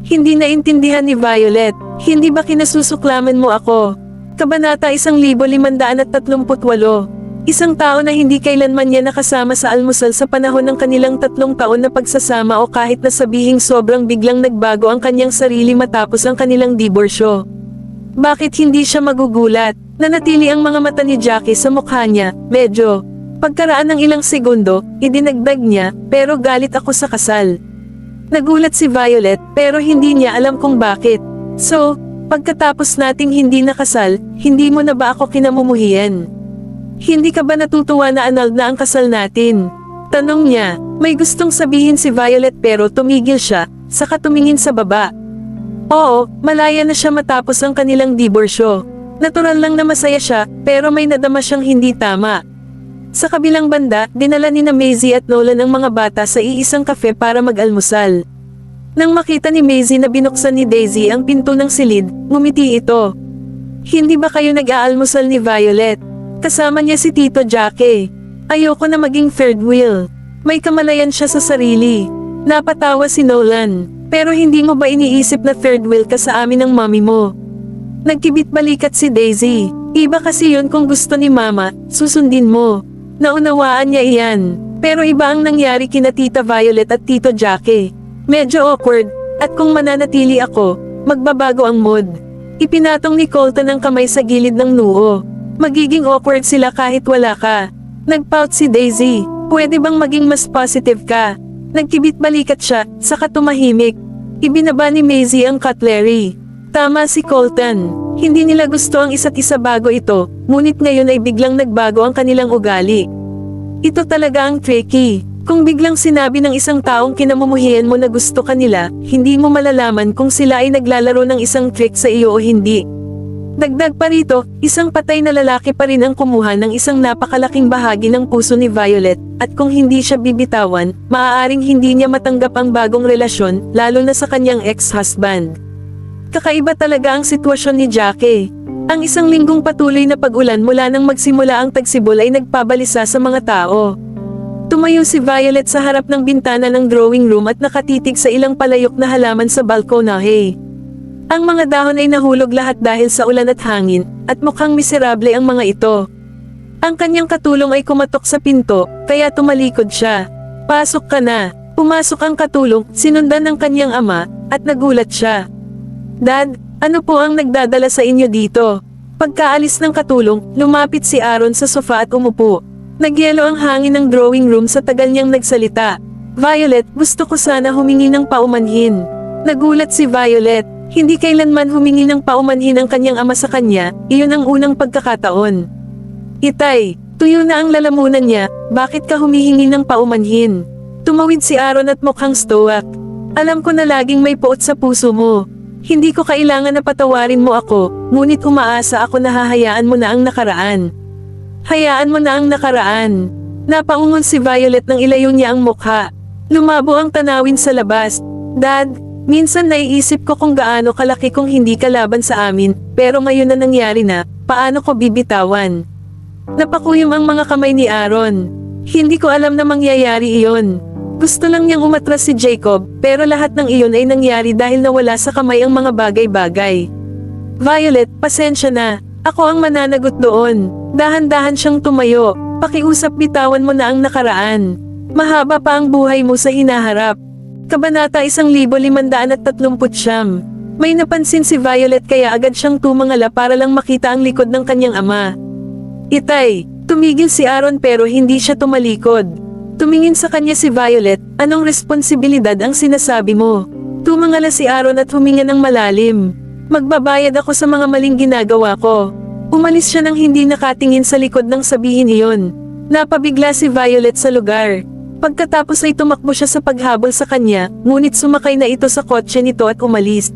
Speaker 1: Hindi naintindihan ni Violet. Hindi ba kinasusuklaman mo ako? Kabanata 1538. Isang tao na hindi kailanman niya nakasama sa almusal sa panahon ng kanilang 3 taon na pagsasama o kahit na sabihing sobrang biglang nagbago ang kanyang sarili matapos ang kanilang diborsyo. Bakit hindi siya magugulat? Nanatili ang mga mata ni Jackie sa mukha niya, medyo. Pagkaraan ng ilang segundo, idinagdag niya, pero galit ako sa kasal. Nagulat si Violet, pero hindi niya alam kung bakit. So, pagkatapos nating hindi nakasal, hindi mo na ba ako kinamumuhian? Hindi ka ba natutuwa na annulled na ang kasal natin? Tanong niya. May gustong sabihin si Violet pero tumigil siya, saka tumingin sa baba. Oo, malaya na siya matapos ang kanilang diborsyo. Natural lang na masaya siya, pero may nadama siyang hindi tama. Sa kabilang banda, dinala ni Maisie at Nolan ang mga bata sa iisang kafe para mag-almusal. Nang makita ni Maisie na binuksan ni Daisy ang pinto ng silid, ngumiti ito. Hindi ba kayo nag-aalmusal ni Violet? Kasama niya si Tito Jackie. Ayoko na maging third wheel. May kamalayan siya sa sarili. Napatawa si Nolan. Pero hindi mo ba iniisip na third wheel ka sa amin ng mami mo? Nagkibit balikat si Daisy. Iba kasi yun kung gusto ni Mama, susundin mo. Naunawaan niya iyan. Pero iba ang nangyari kina Tita Violet at Tito Jackie. Medyo awkward, at kung mananatili ako, magbabago ang mood. Ipinatong ni Colton ang kamay sa gilid ng noo. Magiging awkward sila kahit wala ka. Nagpout si Daisy. Pwede bang maging mas positive ka? Nagkibit balikat siya, saka tumahimik. Ibinaba ni Maisie ang cutlery. Tama si Colton. Hindi nila gusto ang isa't isa bago ito, ngunit ngayon ay biglang nagbago ang kanilang ugali. Ito talaga ang tricky. Kung biglang sinabi ng isang taong kinamumuhian mo na gusto ka nila, hindi mo malalaman kung sila ay naglalaro ng isang trick sa iyo o hindi. Dagdag pa rito, isang patay na lalaki pa rin ang kumuha ng isang napakalaking bahagi ng puso ni Violet, at kung hindi siya bibitawan, maaaring hindi niya matanggap ang bagong relasyon, lalo na sa kanyang ex-husband. Kakaiba talaga ang sitwasyon ni Jackie. Ang isang linggong patuloy na pag-ulan mula nang magsimula ang tagsibol ay nagpabalisa sa mga tao. Tumayo si Violet sa harap ng bintana ng drawing room at nakatitig sa ilang palayok na halaman sa balkonahe. Ang mga dahon ay nahulog lahat dahil sa ulan at hangin, at mukhang miserable ang mga ito. Ang kanyang katulong ay kumatok sa pinto, kaya tumalikod siya. Pasok ka na. Pumasok ang katulong, sinundan ng kanyang ama, at nagulat siya. Dad, ano po ang nagdadala sa inyo dito? Pagkaalis ng katulong, lumapit si Aaron sa sofa at umupo. Nagyelo ang hangin ng drawing room sa tagal niyang nagsalita. Violet, gusto ko sana humingi ng paumanhin. Nagulat si Violet. Hindi kailanman humingi ng paumanhin ang kanyang ama sa kanya, iyon ang unang pagkakataon. Itay, tuyo na ang lalamunan niya, bakit ka humihingi ng paumanhin? Tumawid si Aaron at mukhang stoic. Alam ko na laging may puot sa puso mo. Hindi ko kailangan na patawarin mo ako, ngunit umaasa ako na hahayaan mo na ang nakaraan. Hayaan mo na ang nakaraan. Napaungon si Violet nang ilayo niya ang mukha. Lumabo ang tanawin sa labas. Dad, minsan naiisip ko kung gaano kalaki kung hindi ka laban sa amin, pero ngayon na nangyari na, paano ko bibitawan? Napakuyom ang mga kamay ni Aaron. Hindi ko alam na mangyayari iyon. Gusto lang niyang umatras si Jacob, pero lahat ng iyon ay nangyari dahil nawala sa kamay ang mga bagay-bagay. Violet, pasensya na. Ako ang mananagot doon. Dahan-dahan siyang tumayo. Pakiusap, bitawan mo na ang nakaraan. Mahaba pa ang buhay mo sa hinaharap. Kabanata 1539. May napansin si Violet kaya agad siyang tumangala para lang makita ang likod ng kanyang ama. Itay, tumigil si Aaron pero hindi siya tumalikod. Tumingin sa kanya si Violet, anong responsibilidad ang sinasabi mo? Tumangala si Aaron at huminga ng malalim. Magbabayad ako sa mga maling ginagawa ko. Umalis siya nang hindi nakatingin sa likod nang sabihin iyon. Napabigla si Violet sa lugar. Pagkatapos ay tumakbo siya sa paghabol sa kanya, ngunit sumakay na ito sa kotse nito at umalis.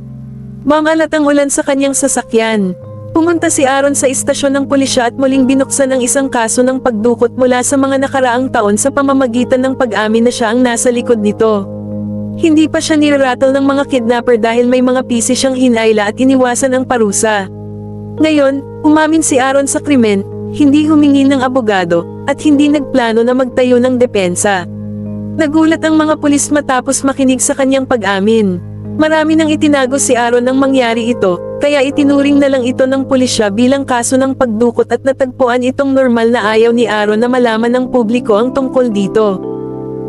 Speaker 1: Mamalat ang ulan sa kanyang sasakyan. Pumunta si Aaron sa istasyon ng pulisya at muling binuksan ang isang kaso ng pagdukot mula sa mga nakaraang taon sa pamamagitan ng pag-amin na siya ang nasa likod nito. Hindi pa siya nirarattle ng mga kidnapper dahil may mga pisi siyang hinayla at iniwasan ang parusa. Ngayon, umamin si Aaron sa krimen, hindi humingi ng abogado, at hindi nagplano na magtayo ng depensa. Nagulat ang mga pulis matapos makinig sa kanyang pag-amin. Marami nang itinago si Aaron nang mangyari ito, kaya itinuring na lang ito ng pulisya bilang kaso ng pagdukot at natagpuan itong normal na ayaw ni Aaron na malaman ng publiko ang tungkol dito.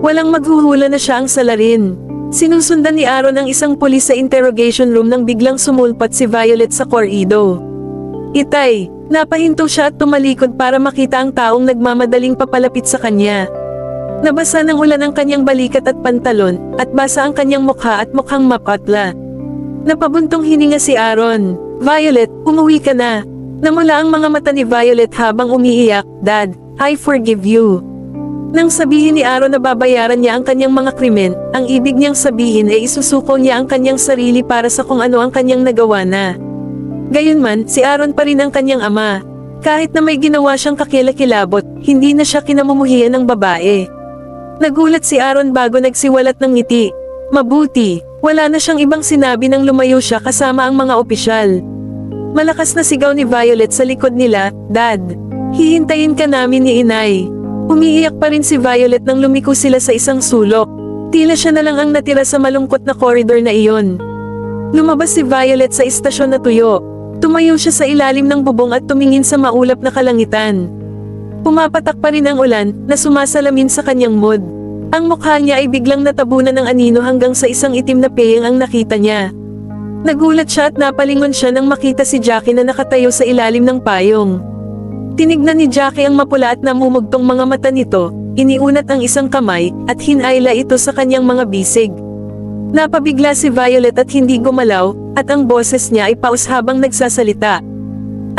Speaker 1: Walang maghuhula na siya ang salarin. Sinusundan ni Aaron ang isang pulis sa interrogation room nang biglang sumulpat si Violet sa korido. Itay, napahinto siya at tumalikod para makita ang taong nagmamadaling papalapit sa kanya. Nabasa ng ulan ang kanyang balikat at pantalon, at basa ang kanyang mukha at mukhang mapatla. Napabuntong hininga si Aaron. Violet, umuwi ka na. Namula ang mga mata ni Violet habang umiiyak, Dad, I forgive you. Nang sabihin ni Aaron na babayaran niya ang kanyang mga krimen, ang ibig niyang sabihin ay isusuko niya ang kanyang sarili para sa kung ano ang kanyang nagawa na. Gayunman, si Aaron pa rin ang kanyang ama. Kahit na may ginawa siyang kakilakilabot, hindi na siya kinamumuhian ng babae. Nagulat si Aaron bago nagsiwalat ng ngiti. Mabuti, wala na siyang ibang sinabi nang lumayo siya kasama ang mga opisyal. Malakas na sigaw ni Violet sa likod nila, Dad, hihintayin ka namin ni Inay. Umiiyak pa rin si Violet nang lumiko sila sa isang sulok. Tila siya na lang ang natira sa malungkot na koridor na iyon. Lumabas si Violet sa istasyon na tuyo. Tumayo siya sa ilalim ng bubong at tumingin sa maulap na kalangitan. Pumapatak pa rin ang ulan na sumasalamin sa kanyang mood. Ang mukha niya ay biglang natabunan ng anino hanggang sa isang itim na peyang ang nakita niya. Nagulat siya at napalingon siya nang makita si Jackie na nakatayo sa ilalim ng payong. Tinignan ni Jackie ang mapula at namumugtong mga mata nito, iniunat ang isang kamay at hinayla ito sa kanyang mga bisig. Napabigla si Violet at hindi gumalaw, at ang boses niya ay paus habang nagsasalita.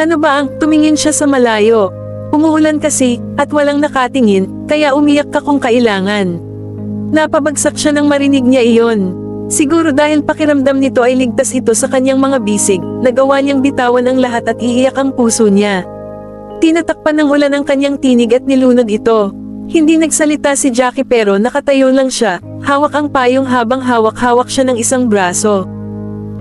Speaker 1: Ano ba ang, tumingin siya sa malayo. Umuulan kasi, at walang nakatingin, kaya umiyak ka kung kailangan. Napabagsak siya nang marinig niya iyon. Siguro dahil pakiramdam nito ay ligtas ito sa kanyang mga bisig, nagawa niyang bitawan ang lahat at iiyak ang puso niya. Tinatakpan ng ulan ang kanyang tinig at nilunod ito. Hindi nagsalita si Jackie pero nakatayo lang siya, hawak ang payong habang hawak-hawak siya ng isang braso.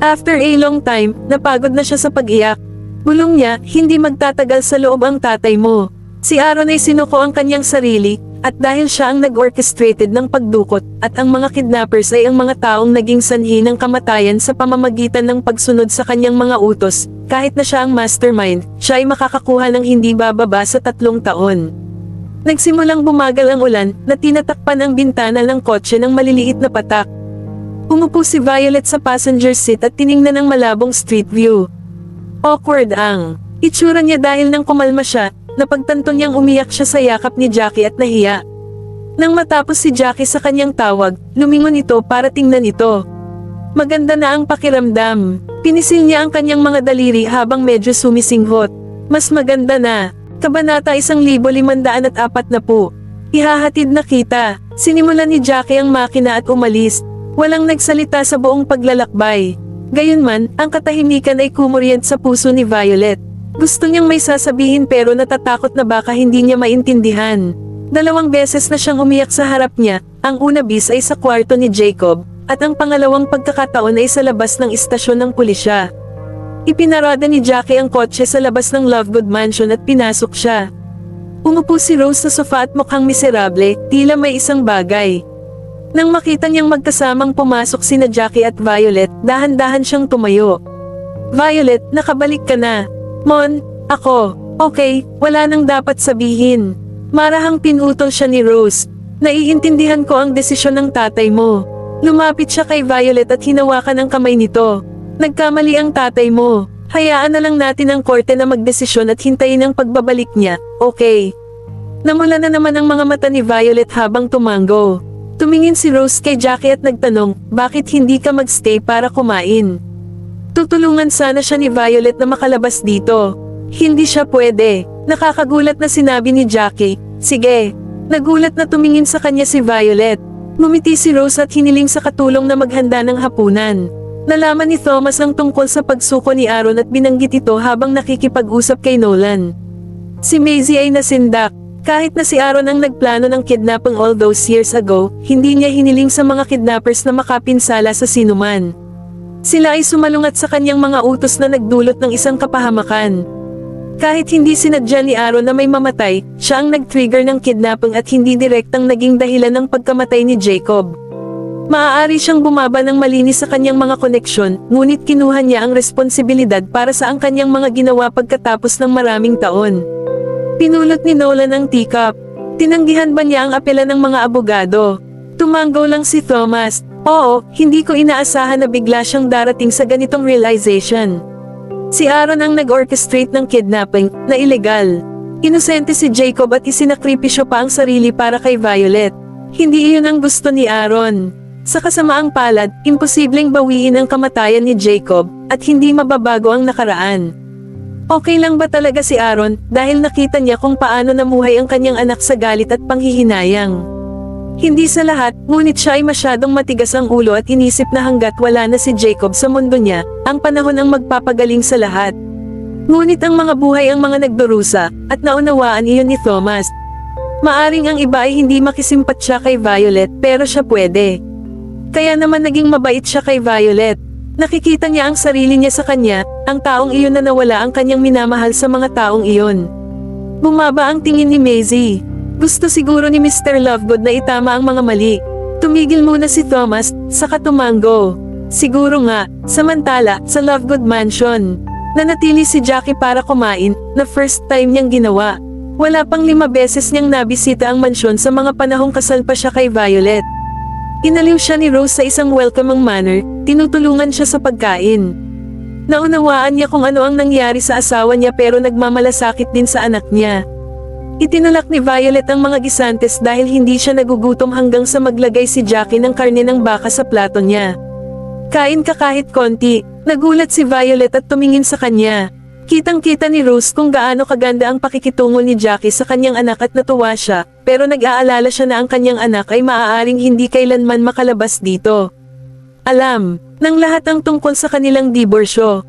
Speaker 1: After a long time, napagod na siya sa pag-iyak. Bulong niya, hindi magtatagal sa loob ang tatay mo. Si Aaron ay sinuko ang kanyang sarili, at dahil siya ang nag-orchestrated ng pagdukot, at ang mga kidnappers ay ang mga taong naging sanhi ng kamatayan sa pamamagitan ng pagsunod sa kanyang mga utos, kahit na siya ang mastermind, siya ay makakakuha ng hindi bababa sa 3 taon. Nagsimulang bumagal ang ulan, na tinatakpan ang bintana ng kotse ng maliliit na patak. Umupo si Violet sa passenger seat at tiningnan ang malabong street view. Awkward ang itsura niya dahil nang kumalma siya, napagtanto niyang umiyak siya sa yakap ni Jackie at nahiya. Nang matapos si Jackie sa kanyang tawag, lumingon ito para tingnan ito. Maganda na ang pakiramdam. Pinisil niya ang kanyang mga daliri habang medyo sumisinghot. Mas maganda na. Kabanata 1540. Ihahatid na kita. Sinimulan ni Jackie ang makina at umalis. Walang nagsalita sa buong paglalakbay. Gayunman, ang katahimikan ay kumuryent sa puso ni Violet. Gusto niyang may sasabihin pero natatakot na baka hindi niya maintindihan. 2 beses na siyang umiyak sa harap niya, ang una bis ay sa kwarto ni Jacob, at ang pangalawang pagkakataon ay sa labas ng istasyon ng pulisya. Ipinarada ni Jackie ang kotse sa labas ng Lovegood Mansion at pinasok siya. Umupo si Rose sa sofa at mukhang miserable, tila may isang bagay. Nang makita niyang magkasamang pumasok sina Jackie at Violet, dahan-dahan siyang tumayo. Violet, nakabalik ka na. Mon, ako. Okay, wala nang dapat sabihin. Marahang pinutol siya ni Rose. Naiintindihan ko ang desisyon ng tatay mo. Lumapit siya kay Violet at hinawakan ang kamay nito. Nagkamali ang tatay mo. Hayaan na lang natin ang korte na magdesisyon at hintayin ang pagbabalik niya, okay? Namula na naman ang mga mata ni Violet habang tumango. Tumingin si Rose kay Jackie at nagtanong, bakit hindi ka magstay para kumain? Tutulungan sana siya ni Violet na makalabas dito. Hindi siya pwede. Nakakagulat na sinabi ni Jackie, sige. Nagulat na tumingin sa kanya si Violet. Ngumiti si Rose at hiniling sa katulong na maghanda ng hapunan. Nalaman ni Thomas ang tungkol sa pagsuko ni Aaron at binanggit ito habang nakikipag-usap kay Nolan. Si Maisie ay nasindak. Kahit na si Aaron ang nagplano ng kidnapping all those years ago, hindi niya hiniling sa mga kidnappers na makapinsala sa sinuman. Sila ay sumalungat sa kanyang mga utos na nagdulot ng isang kapahamakan. Kahit hindi sinadya ni Aaron na may mamatay, siya ang nag-trigger ng kidnapping at hindi direktang naging dahilan ng pagkamatay ni Jacob. Maaari siyang bumaba ng malinis sa kanyang mga koneksyon, ngunit kinuha niya ang responsibilidad para sa ang kanyang mga ginawa pagkatapos ng maraming taon. Pinulot ni Nolan ang teacup. Tinanggihan ba niya ang apela ng mga abogado? Tumango lang si Thomas. Oo, hindi ko inaasahan na bigla siyang darating sa ganitong realization. Si Aaron ang nag-orchestrate ng kidnapping, na ilegal. Inosente si Jacob at isinakripisyo pa ang sarili para kay Violet. Hindi iyon ang gusto ni Aaron. Sa kasamaang palad, imposibleng bawiin ang kamatayan ni Jacob, at hindi mababago ang nakaraan. Okay lang ba talaga si Aaron dahil nakita niya kung paano namuhay ang kanyang anak sa galit at panghihinayang? Hindi sa lahat, ngunit siya ay masyadong matigas ang ulo at inisip na hanggat wala na si Jacob sa mundo niya, ang panahon ang magpapagaling sa lahat. Ngunit ang mga buhay ang mga nagdurusa, at naunawaan iyon ni Thomas. Maaring ang iba ay hindi makisimpat siya kay Violet pero siya pwede. Kaya naman naging mabait siya kay Violet. Nakikita niya ang sarili niya sa kanya, ang taong iyon na nawala ang kanyang minamahal sa mga taong iyon. Bumaba ang tingin ni Maisie. Gusto siguro ni Mr. Lovegood na itama ang mga mali. Tumigil muna si Thomas, saka tumango. Siguro nga, samantala, sa Lovegood Mansion. Nanatili si Jackie para kumain, na first time niyang ginawa. Wala pang 5 beses niyang nabisita ang mansyon sa mga panahong kasal pa siya kay Violet. Inaliw siya ni Rose sa isang welcoming manner, tinutulungan siya sa pagkain. Naunawaan niya kung ano ang nangyari sa asawa niya pero nagmamalasakit din sa anak niya. Itinalak ni Violet ang mga gisantes dahil hindi siya nagugutom hanggang sa maglagay si Jackie ng karne ng baka sa plato niya. Kain ka kahit konti, nagulat si Violet at tumingin sa kanya. Kitang-kita ni Rose kung gaano kaganda ang pakikitungo ni Jackie sa kanyang anak at natuwa siya, pero nag-aalala siya na ang kanyang anak ay maaaring hindi kailanman makalabas dito. Alam ng lahat ang tungkol sa kanilang diborsyo.